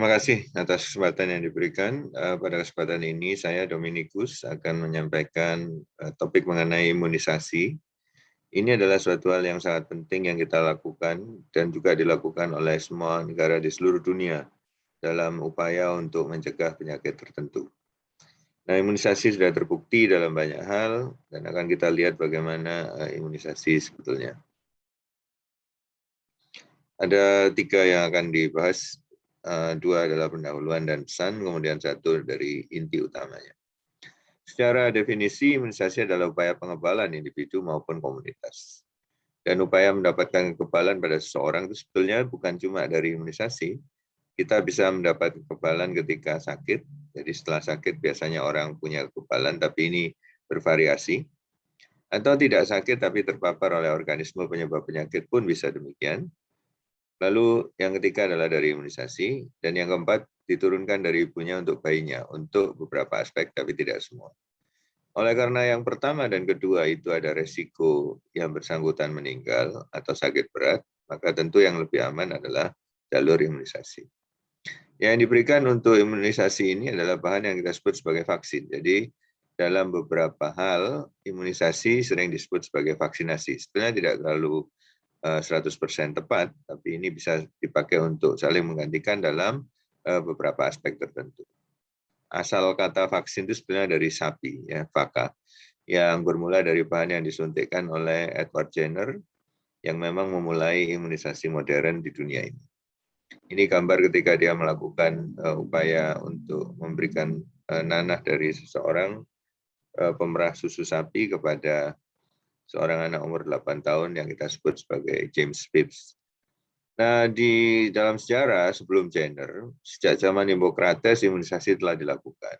Terima kasih atas kesempatan yang diberikan. Pada kesempatan ini saya Dominikus akan menyampaikan topik mengenai imunisasi. Ini adalah suatu hal yang sangat penting yang kita lakukan dan juga dilakukan oleh semua negara di seluruh dunia dalam upaya untuk mencegah penyakit tertentu. Nah, imunisasi sudah terbukti dalam banyak hal dan akan kita lihat bagaimana imunisasi sebetulnya. Ada 3 yang akan dibahas. 2 adalah pendahuluan dan pesan, kemudian 1 dari inti utamanya. Secara definisi, imunisasi adalah upaya pengebalan individu maupun komunitas. Dan upaya mendapatkan kekebalan pada seseorang itu sebetulnya bukan cuma dari imunisasi. Kita bisa mendapat kekebalan ketika sakit. Jadi setelah sakit biasanya orang punya kekebalan, tapi ini bervariasi. Atau tidak sakit tapi terpapar oleh organisme penyebab penyakit pun bisa demikian. Lalu yang ketiga adalah dari imunisasi, dan yang keempat diturunkan dari ibunya untuk bayinya, untuk beberapa aspek tapi tidak semua. Oleh karena yang pertama dan kedua itu ada resiko yang bersangkutan meninggal atau sakit berat, maka tentu yang lebih aman adalah jalur imunisasi. Yang diberikan untuk imunisasi ini adalah bahan yang kita sebut sebagai vaksin. Jadi dalam beberapa hal imunisasi sering disebut sebagai vaksinasi. Sebenarnya tidak terlalu 100% tepat, tapi ini bisa dipakai untuk saling menggantikan dalam beberapa aspek tertentu. Asal kata vaksin itu sebenarnya dari sapi, ya, vaka, yang bermula dari bahan yang disuntikkan oleh Edward Jenner, yang memang memulai imunisasi modern di dunia ini. Ini gambar ketika dia melakukan upaya untuk memberikan nanah dari seseorang pemerah susu sapi kepada seorang anak umur 8 tahun yang kita sebut sebagai James Phipps. Nah, di dalam sejarah sebelum Jenner, sejak zaman Hippocrates, imunisasi telah dilakukan.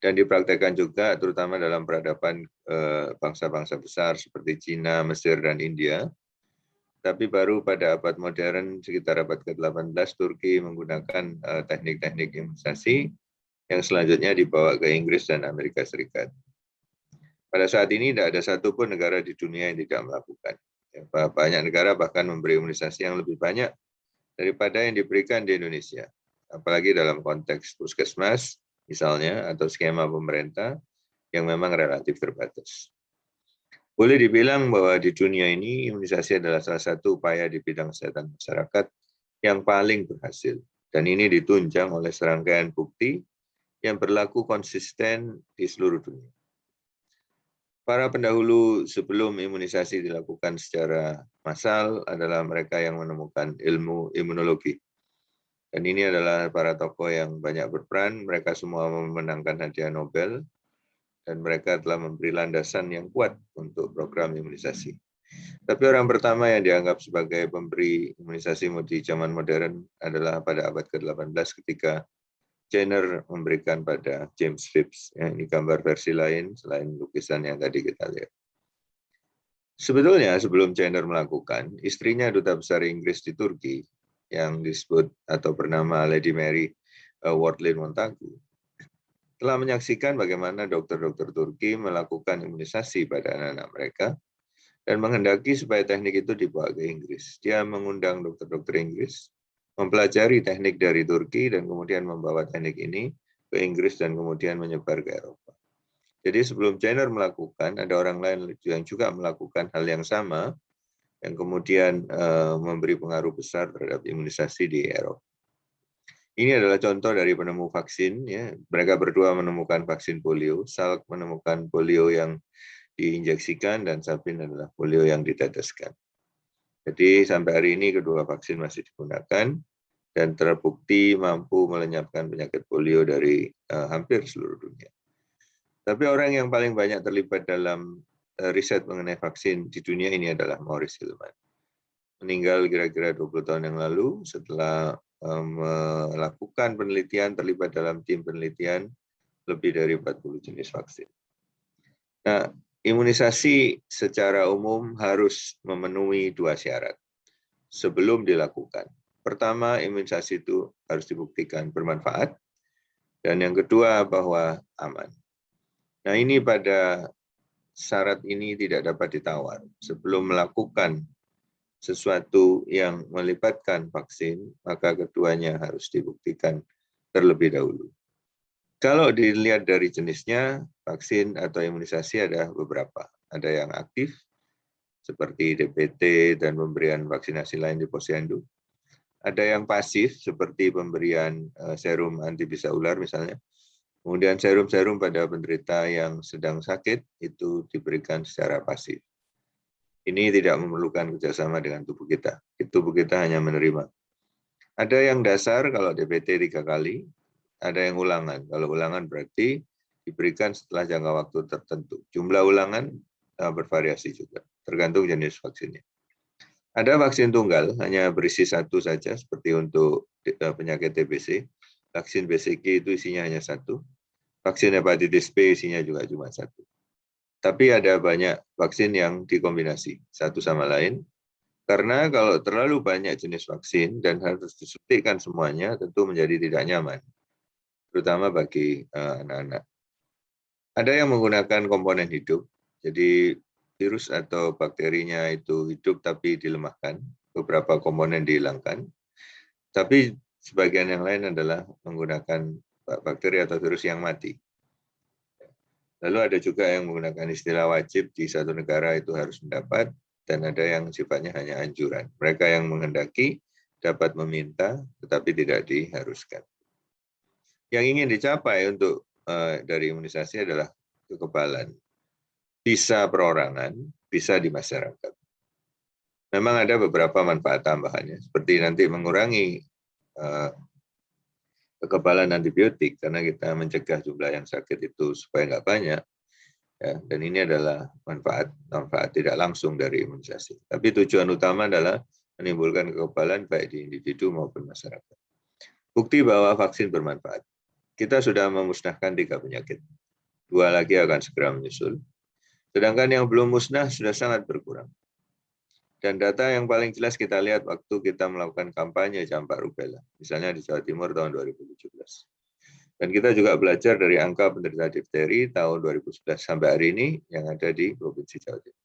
Dan dipraktekkan juga terutama dalam peradaban bangsa-bangsa besar seperti Cina, Mesir, dan India. Tapi baru pada abad modern, sekitar abad ke-18, Turki menggunakan teknik-teknik imunisasi yang selanjutnya dibawa ke Inggris dan Amerika Serikat. Pada saat ini tidak ada satupun negara di dunia yang tidak melakukan. Banyak negara bahkan memberi imunisasi yang lebih banyak daripada yang diberikan di Indonesia. Apalagi dalam konteks puskesmas misalnya atau skema pemerintah yang memang relatif terbatas. Boleh dibilang bahwa di dunia ini imunisasi adalah salah satu upaya di bidang kesehatan masyarakat yang paling berhasil. Dan ini ditunjang oleh serangkaian bukti yang berlaku konsisten di seluruh dunia. Para pendahulu sebelum imunisasi dilakukan secara massal adalah mereka yang menemukan ilmu imunologi. Dan ini adalah para tokoh yang banyak berperan, mereka semua memenangkan hadiah Nobel, dan mereka telah memberi landasan yang kuat untuk program imunisasi. Tapi orang pertama yang dianggap sebagai pemberi imunisasi di zaman modern adalah pada abad ke-18 ketika Jenner memberikan pada James Phipps. Ya, ini gambar versi lain selain lukisan yang tadi kita lihat. Sebetulnya sebelum Jenner melakukan, istrinya duta besar Inggris di Turki yang disebut atau bernama Lady Mary Wortley Montagu telah menyaksikan bagaimana dokter-dokter Turki melakukan imunisasi pada anak-anak mereka dan menghendaki supaya teknik itu dibawa ke Inggris. Dia mengundang dokter-dokter Inggris, mempelajari teknik dari Turki dan kemudian membawa teknik ini ke Inggris dan kemudian menyebar ke Eropa. Jadi sebelum Jenner melakukan, ada orang lain yang juga melakukan hal yang sama, yang kemudian memberi pengaruh besar terhadap imunisasi di Eropa. Ini adalah contoh dari penemu vaksin. Ya. Mereka berdua menemukan vaksin polio, Salk menemukan polio yang diinjeksikan, dan Sabin adalah polio yang diteteskan. Jadi sampai hari ini kedua vaksin masih digunakan dan terbukti mampu melenyapkan penyakit polio dari hampir seluruh dunia. Tapi orang yang paling banyak terlibat dalam riset mengenai vaksin di dunia ini adalah Maurice Hilleman. Meninggal kira-kira 20 tahun yang lalu setelah melakukan penelitian, terlibat dalam tim penelitian lebih dari 40 jenis vaksin. Nah, imunisasi secara umum harus memenuhi 2 syarat sebelum dilakukan. Pertama, imunisasi itu harus dibuktikan bermanfaat, dan yang kedua bahwa aman. Nah, ini pada syarat ini tidak dapat ditawar. Sebelum melakukan sesuatu yang melibatkan vaksin, maka keduanya harus dibuktikan terlebih dahulu. Kalau dilihat dari jenisnya, vaksin atau imunisasi ada beberapa. Ada yang aktif, seperti DPT dan pemberian vaksinasi lain di posyandu. Ada yang pasif, seperti pemberian serum anti bisa ular misalnya. Kemudian serum-serum pada penderita yang sedang sakit, itu diberikan secara pasif. Ini tidak memerlukan kerjasama dengan tubuh kita. Tubuh kita hanya menerima. Ada yang dasar, kalau DPT 3 kali, ada yang ulangan. Kalau ulangan berarti diberikan setelah jangka waktu tertentu. Jumlah ulangan bervariasi juga, tergantung jenis vaksinnya. Ada vaksin tunggal, hanya berisi satu saja, seperti untuk penyakit TBC. Vaksin BCG itu isinya hanya satu. Vaksin hepatitis B isinya juga cuma satu. Tapi ada banyak vaksin yang dikombinasi, satu sama lain. Karena kalau terlalu banyak jenis vaksin dan harus disuntikkan semuanya, tentu menjadi tidak nyaman, terutama bagi anak-anak. Ada yang menggunakan komponen hidup, jadi virus atau bakterinya itu hidup tapi dilemahkan, beberapa komponen dihilangkan. Tapi sebagian yang lain adalah menggunakan bakteri atau virus yang mati. Lalu ada juga yang menggunakan istilah wajib di satu negara itu harus mendapat, dan ada yang sifatnya hanya anjuran. Mereka yang menghendaki dapat meminta, tetapi tidak diharuskan. Yang ingin dicapai untuk dari imunisasi adalah kekebalan. Bisa perorangan, bisa di masyarakat. Memang ada beberapa manfaat tambahannya, seperti nanti mengurangi kekebalan antibiotik, karena kita mencegah jumlah yang sakit itu supaya nggak banyak. Ya, dan ini adalah manfaat tidak langsung dari imunisasi. Tapi tujuan utama adalah menimbulkan kekebalan baik di individu maupun masyarakat. Bukti bahwa vaksin bermanfaat. Kita sudah memusnahkan 3 penyakit. 2 lagi akan segera menyusul. Sedangkan yang belum musnah sudah sangat berkurang. Dan data yang paling jelas kita lihat waktu kita melakukan kampanye campak rubella, misalnya di Jawa Timur tahun 2017. Dan kita juga belajar dari angka penderita difteri tahun 2011 sampai hari ini yang ada di Provinsi Jawa Timur.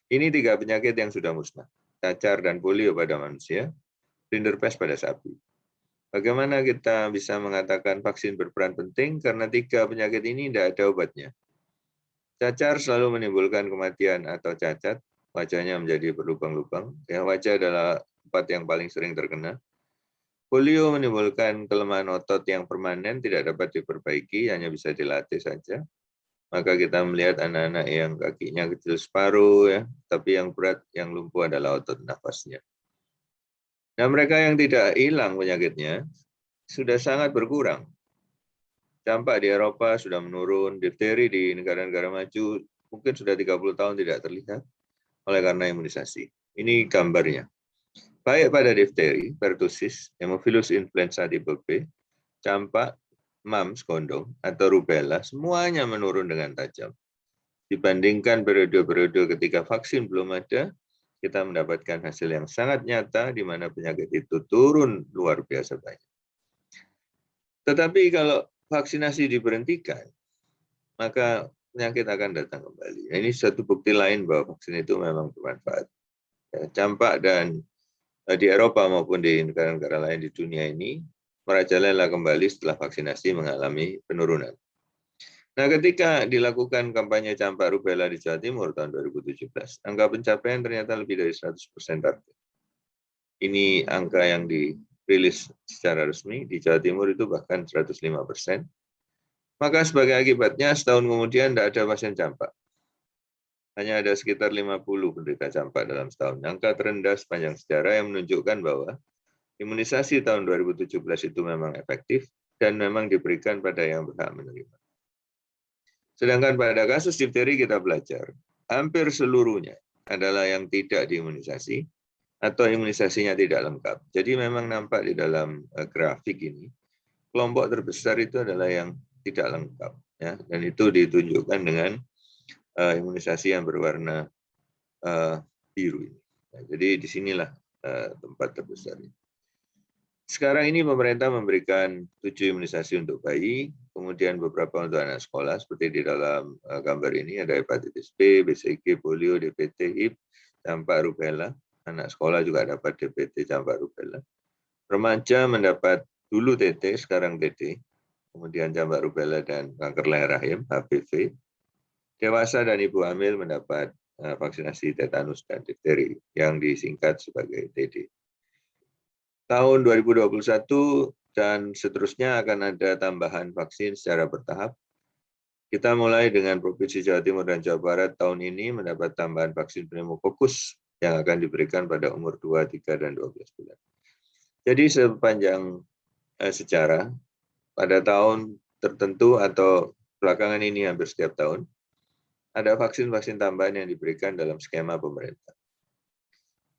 Ini 3 penyakit yang sudah musnah. Cacar dan polio pada manusia, rinderpest pada sapi. Bagaimana kita bisa mengatakan vaksin berperan penting? Karena 3 penyakit ini tidak ada obatnya. Cacar selalu menimbulkan kematian atau cacat, wajahnya menjadi berlubang-lubang. Ya, wajah adalah tempat yang paling sering terkena. Polio menimbulkan kelemahan otot yang permanen, tidak dapat diperbaiki, hanya bisa dilatih saja. Maka kita melihat anak-anak yang kakinya kecil separuh, ya, tapi yang berat, yang lumpuh adalah otot nafasnya. Nah, mereka yang tidak hilang penyakitnya sudah sangat berkurang. Campak di Eropa sudah menurun, difteri di negara-negara maju mungkin sudah 30 tahun tidak terlihat oleh karena imunisasi. Ini gambarnya. Baik pada difteri, pertussis, Haemophilus influenza tipe B, campak, mumps, gondong, atau rubella, semuanya menurun dengan tajam. Dibandingkan periode-periode ketika vaksin belum ada, kita mendapatkan hasil yang sangat nyata di mana penyakit itu turun luar biasa banyak. Tetapi kalau vaksinasi diberhentikan, maka penyakit akan datang kembali. Nah, ini satu bukti lain bahwa vaksin itu memang bermanfaat. Ya, campak dan di Eropa maupun di negara-negara lain di dunia ini merajalela kembali setelah vaksinasi mengalami penurunan. Nah, ketika dilakukan kampanye campak rubella di Jawa Timur tahun 2017, angka pencapaian ternyata lebih dari 100% target. Ini angka yang dirilis secara resmi, di Jawa Timur itu bahkan 105%. Maka sebagai akibatnya setahun kemudian tidak ada pasien campak. Hanya ada sekitar 50 penderita campak dalam setahun. Angka terendah sepanjang sejarah yang menunjukkan bahwa imunisasi tahun 2017 itu memang efektif dan memang diberikan pada yang berhak menerima. Sedangkan pada kasus difteri kita belajar, hampir seluruhnya adalah yang tidak diimunisasi atau imunisasinya tidak lengkap. Jadi memang nampak di dalam grafik ini, kelompok terbesar itu adalah yang tidak lengkap. Ya, dan itu ditunjukkan dengan imunisasi yang berwarna biru ini. Nah, jadi disinilah tempat terbesar. Sekarang ini pemerintah memberikan 7 imunisasi untuk bayi, kemudian beberapa untuk anak sekolah, seperti di dalam gambar ini ada hepatitis B, BCG, polio, DPT, HIV, campak, rubella. Anak sekolah juga dapat DPT campak rubella. Remaja mendapat dulu TT, sekarang TT. Kemudian campak rubella dan kanker leher rahim, HPV. Dewasa dan ibu hamil mendapat vaksinasi tetanus dan difteri yang disingkat sebagai TD. Tahun 2021 dan seterusnya akan ada tambahan vaksin secara bertahap. Kita mulai dengan Provinsi Jawa Timur dan Jawa Barat tahun ini mendapat tambahan vaksin pneumokokus yang akan diberikan pada umur 2, 3, dan 12 bulan. Jadi sepanjang sejarah, pada tahun tertentu atau belakangan ini hampir setiap tahun, ada vaksin-vaksin tambahan yang diberikan dalam skema pemerintah.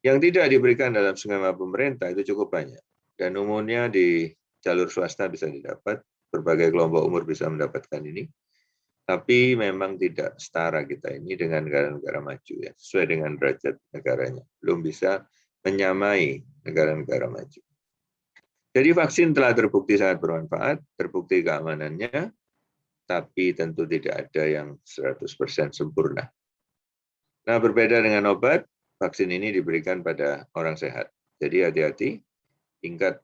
Yang tidak diberikan dalam skema pemerintah itu cukup banyak. Dan umumnya di jalur swasta bisa didapat, berbagai kelompok umur bisa mendapatkan ini. Tapi memang tidak setara kita ini dengan negara-negara maju, ya, sesuai dengan derajat negaranya. Belum bisa menyamai negara-negara maju. Jadi vaksin telah terbukti sangat bermanfaat, terbukti keamanannya, tapi tentu tidak ada yang 100% sempurna. Nah, berbeda dengan obat, vaksin ini diberikan pada orang sehat. Jadi hati-hati, tingkat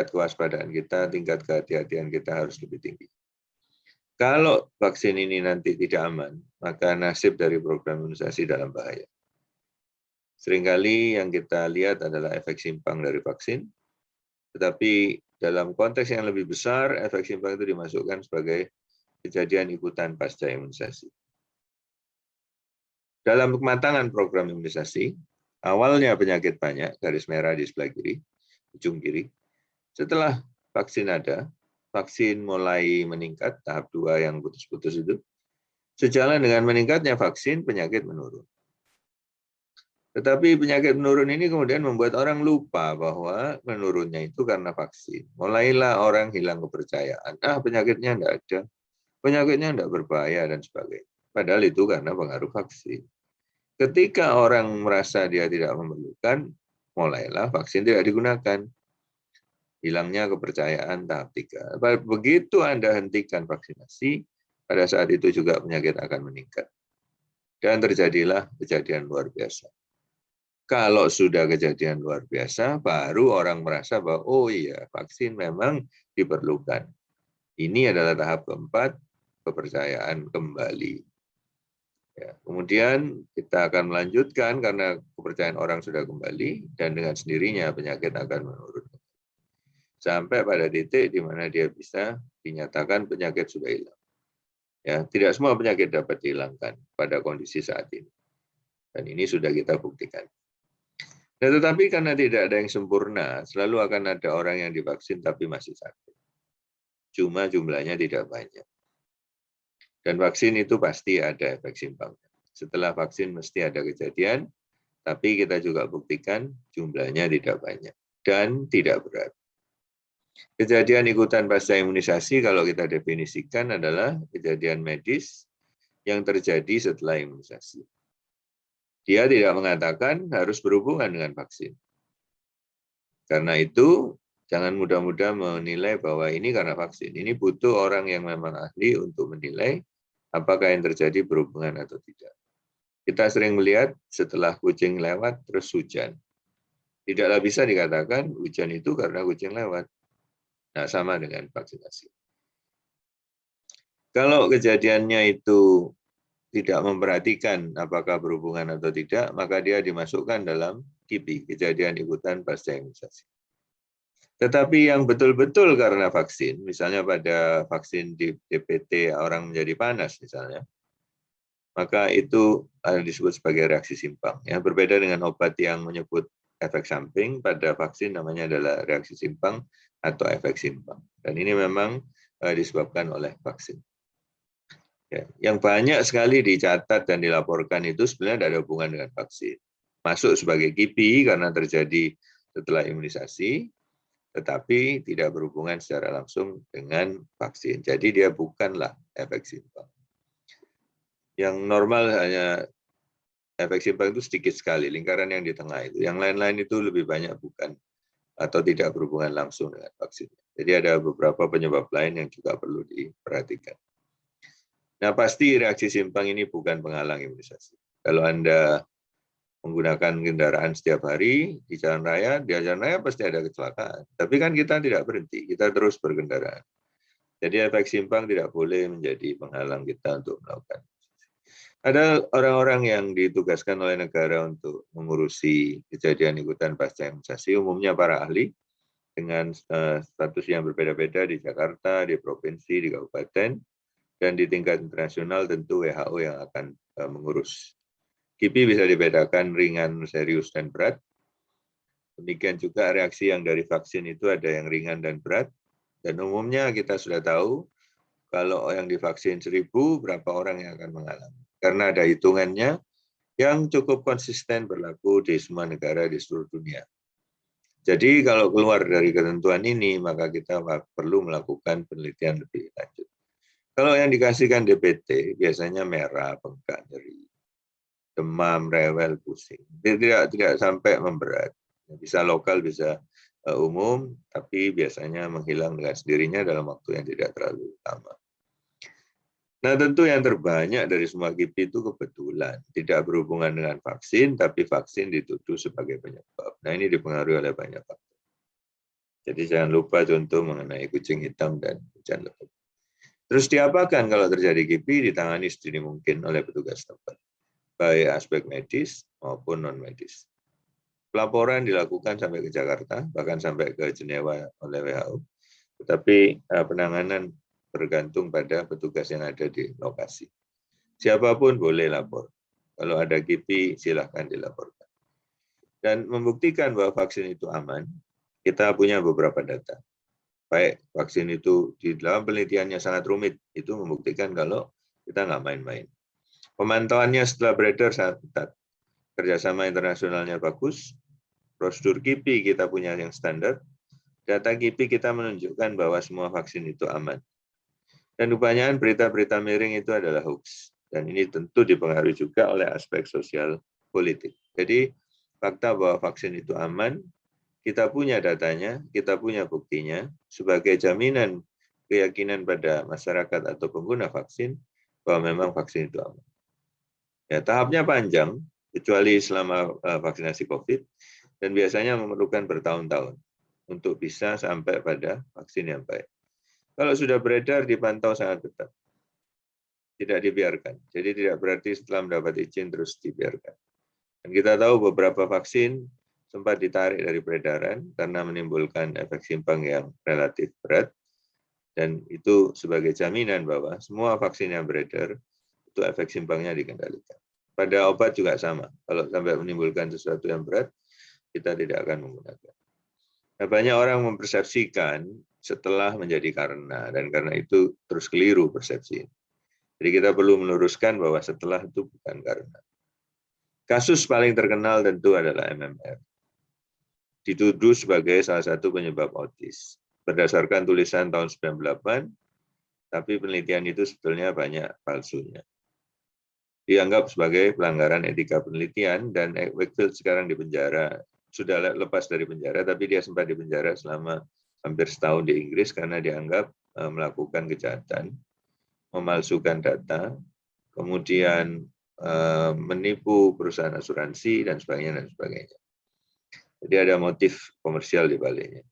kewaspadaan kita, tingkat kehati-hatian kita harus lebih tinggi. Kalau vaksin ini nanti tidak aman, maka nasib dari program imunisasi dalam bahaya. Seringkali yang kita lihat adalah efek simpang dari vaksin, tetapi dalam konteks yang lebih besar, efek simpang itu dimasukkan sebagai kejadian ikutan pasca imunisasi. Dalam kematangan program imunisasi, awalnya penyakit banyak, garis merah di sebelah kiri, ujung kiri. Setelah vaksin ada, vaksin mulai meningkat, tahap 2 yang putus-putus itu. Sejalan dengan meningkatnya vaksin, penyakit menurun. Tetapi penyakit menurun ini kemudian membuat orang lupa bahwa menurunnya itu karena vaksin. Mulailah orang hilang kepercayaan. Penyakitnya tidak ada, penyakitnya tidak berbahaya dan sebagainya. Padahal itu karena pengaruh vaksin. Ketika orang merasa dia tidak memerlukan, mulailah vaksin tidak digunakan. Hilangnya kepercayaan tahap 3. Begitu Anda hentikan vaksinasi, pada saat itu juga penyakit akan meningkat. Dan terjadilah kejadian luar biasa. Kalau sudah kejadian luar biasa, baru orang merasa bahwa, oh iya, vaksin memang diperlukan. Ini adalah tahap keempat, kepercayaan kembali. Ya, kemudian kita akan melanjutkan karena kepercayaan orang sudah kembali, dan dengan sendirinya penyakit akan menurun. Sampai pada titik di mana dia bisa dinyatakan penyakit sudah hilang. Ya, tidak semua penyakit dapat dihilangkan pada kondisi saat ini. Dan ini sudah kita buktikan. Nah, tetapi karena tidak ada yang sempurna, selalu akan ada orang yang divaksin tapi masih sakit. Cuma jumlahnya tidak banyak. Dan vaksin itu pasti ada efek simpangnya. Setelah vaksin mesti ada kejadian, tapi kita juga buktikan jumlahnya tidak banyak dan tidak berat. Kejadian ikutan pasca imunisasi kalau kita definisikan adalah kejadian medis yang terjadi setelah imunisasi. Dia tidak mengatakan harus berhubungan dengan vaksin. Karena itu, jangan mudah-mudah menilai bahwa ini karena vaksin. Ini butuh orang yang memang ahli untuk menilai apakah yang terjadi berhubungan atau tidak. Kita sering melihat setelah kucing lewat terus hujan. Tidaklah bisa dikatakan hujan itu karena kucing lewat. Nah, sama dengan vaksinasi. Kalau kejadiannya itu tidak memperhatikan apakah berhubungan atau tidak, maka dia dimasukkan dalam KIPI, kejadian ikutan pasca imunisasi. Tetapi yang betul-betul karena vaksin, misalnya pada vaksin di DPT orang menjadi panas misalnya, maka itu disebut sebagai reaksi simpang. Ya, berbeda dengan obat yang menyebut efek samping, pada vaksin namanya adalah reaksi simpang atau efek simpang. Dan ini memang disebabkan oleh vaksin. Ya, yang banyak sekali dicatat dan dilaporkan itu sebenarnya tidak ada hubungan dengan vaksin. Masuk sebagai KIPI karena terjadi setelah imunisasi, tetapi tidak berhubungan secara langsung dengan vaksin. Jadi dia bukanlah efek simpang. Yang normal hanya efek simpang itu sedikit sekali, lingkaran yang di tengah itu. Yang lain-lain itu lebih banyak bukan atau tidak berhubungan langsung dengan vaksin. Jadi ada beberapa penyebab lain yang juga perlu diperhatikan. Nah, pasti reaksi simpang ini bukan penghalang imunisasi. Kalau Anda menggunakan kendaraan setiap hari di jalan raya pasti ada kecelakaan. Tapi kan kita tidak berhenti, kita terus berkendaraan. Jadi efek simpang tidak boleh menjadi penghalang kita untuk melakukan. Ada orang-orang yang ditugaskan oleh negara untuk mengurusi kejadian ikutan pasca imunisasi, umumnya para ahli dengan status yang berbeda-beda di Jakarta, di provinsi, di kabupaten, dan di tingkat internasional tentu WHO yang akan mengurus. KIPI bisa dibedakan ringan, serius, dan berat. Demikian juga reaksi yang dari vaksin itu ada yang ringan dan berat. Dan umumnya kita sudah tahu kalau yang divaksin 1.000, berapa orang yang akan mengalami. Karena ada hitungannya yang cukup konsisten berlaku di semua negara di seluruh dunia. Jadi kalau keluar dari ketentuan ini, maka kita perlu melakukan penelitian lebih lanjut. Kalau yang dikasihkan DPT, biasanya merah, bengkak, nyeri, demam, rewel, pusing. Tidak sampai memberat. Bisa lokal, bisa umum, tapi biasanya menghilang dengan sendirinya dalam waktu yang tidak terlalu lama. Nah, tentu yang terbanyak dari semua KIPI itu kebetulan tidak berhubungan dengan vaksin, tapi vaksin dituduh sebagai penyebab. Nah, ini dipengaruhi oleh banyak faktor. Jadi jangan lupa contoh mengenai kucing hitam dan hujan lebat. Terus diapakan kalau terjadi KIPI? Ditangani sedini mungkin oleh petugas tempat, baik aspek medis maupun non-medis. Pelaporan dilakukan sampai ke Jakarta, bahkan sampai ke Jenewa oleh WHO. Tetapi penanganan bergantung pada petugas yang ada di lokasi. Siapapun boleh lapor. Kalau ada KIPI, silahkan dilaporkan. Dan membuktikan bahwa vaksin itu aman, kita punya beberapa data. Baik vaksin itu di dalam penelitiannya sangat rumit, itu membuktikan kalau kita nggak main-main. Pemantauannya setelah beredar sangat ketat. Kerjasama internasionalnya bagus, prosedur KIPI kita punya yang standar, data KIPI kita menunjukkan bahwa semua vaksin itu aman. Dan kebanyakan berita-berita miring itu adalah hoax. Dan ini tentu dipengaruhi juga oleh aspek sosial politik. Jadi fakta bahwa vaksin itu aman, kita punya datanya, kita punya buktinya, sebagai jaminan keyakinan pada masyarakat atau pengguna vaksin, bahwa memang vaksin itu aman. Ya, tahapnya panjang, kecuali selama vaksinasi COVID, dan biasanya memerlukan bertahun-tahun untuk bisa sampai pada vaksin yang baik. Kalau sudah beredar, dipantau sangat ketat. Tidak dibiarkan. Jadi tidak berarti setelah mendapat izin terus dibiarkan. Dan kita tahu beberapa vaksin sempat ditarik dari peredaran karena menimbulkan efek simpang yang relatif berat. Dan itu sebagai jaminan bahwa semua vaksin yang beredar, itu efek simpangnya dikendalikan. Pada obat juga sama. Kalau sampai menimbulkan sesuatu yang berat, kita tidak akan menggunakan. Nah, banyak orang mempersepsikan setelah menjadi karena, dan karena itu terus keliru persepsi. Jadi kita perlu meluruskan bahwa setelah itu bukan karena. Kasus paling terkenal tentu adalah MMR. Dituduh sebagai salah satu penyebab autis. Berdasarkan tulisan tahun 98, tapi penelitian itu sebetulnya banyak palsunya. Dianggap sebagai pelanggaran etika penelitian, dan Wakefield sekarang di penjara. Sudah lepas dari penjara, tapi dia sempat di penjara selama hampir setahun di Inggris karena dianggap melakukan kejahatan, memalsukan data, kemudian menipu perusahaan asuransi, dan sebagainya. Jadi ada motif komersial di baliknya.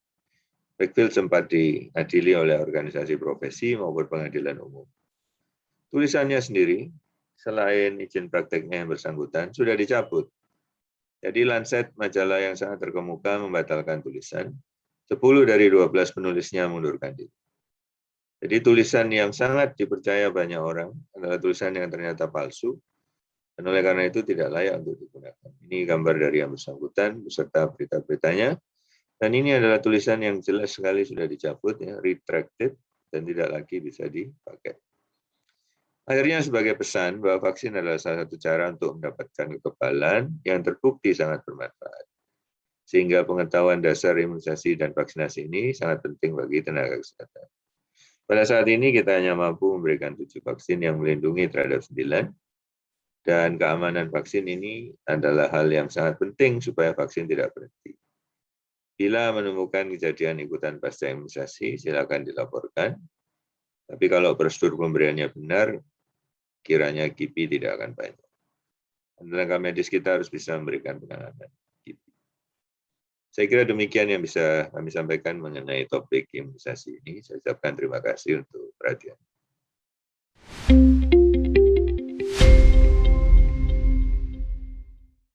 Wakefield sempat diadili oleh organisasi profesi maupun pengadilan umum. Tulisannya sendiri, selain izin prakteknya yang bersangkutan, sudah dicabut. Jadi Lancet, majalah yang sangat terkemuka, membatalkan tulisan. 10 dari 12 penulisnya mundurkan diri. Jadi tulisan yang sangat dipercaya banyak orang adalah tulisan yang ternyata palsu, dan oleh karena itu tidak layak untuk digunakan. Ini gambar dari yang bersangkutan beserta berita-beritanya. Dan ini adalah tulisan yang jelas sekali sudah dicabut, ya, retracted, dan tidak lagi bisa dipakai. Akhirnya sebagai pesan bahwa vaksin adalah salah satu cara untuk mendapatkan kekebalan yang terbukti sangat bermanfaat. Sehingga pengetahuan dasar imunisasi dan vaksinasi ini sangat penting bagi tenaga kesehatan. Pada saat ini kita hanya mampu memberikan 7 vaksin yang melindungi terhadap 9. Dan keamanan vaksin ini adalah hal yang sangat penting supaya vaksin tidak berhenti. Bila menemukan kejadian ikutan pasca imunisasi, silakan dilaporkan. Tapi kalau prosedur pemberiannya benar, kiranya KIPI tidak akan banyak. tenaga medis kita harus bisa memberikan penanganan. Saya kira demikian yang bisa kami sampaikan mengenai topik imunisasi ini. Saya ucapkan terima kasih untuk perhatian.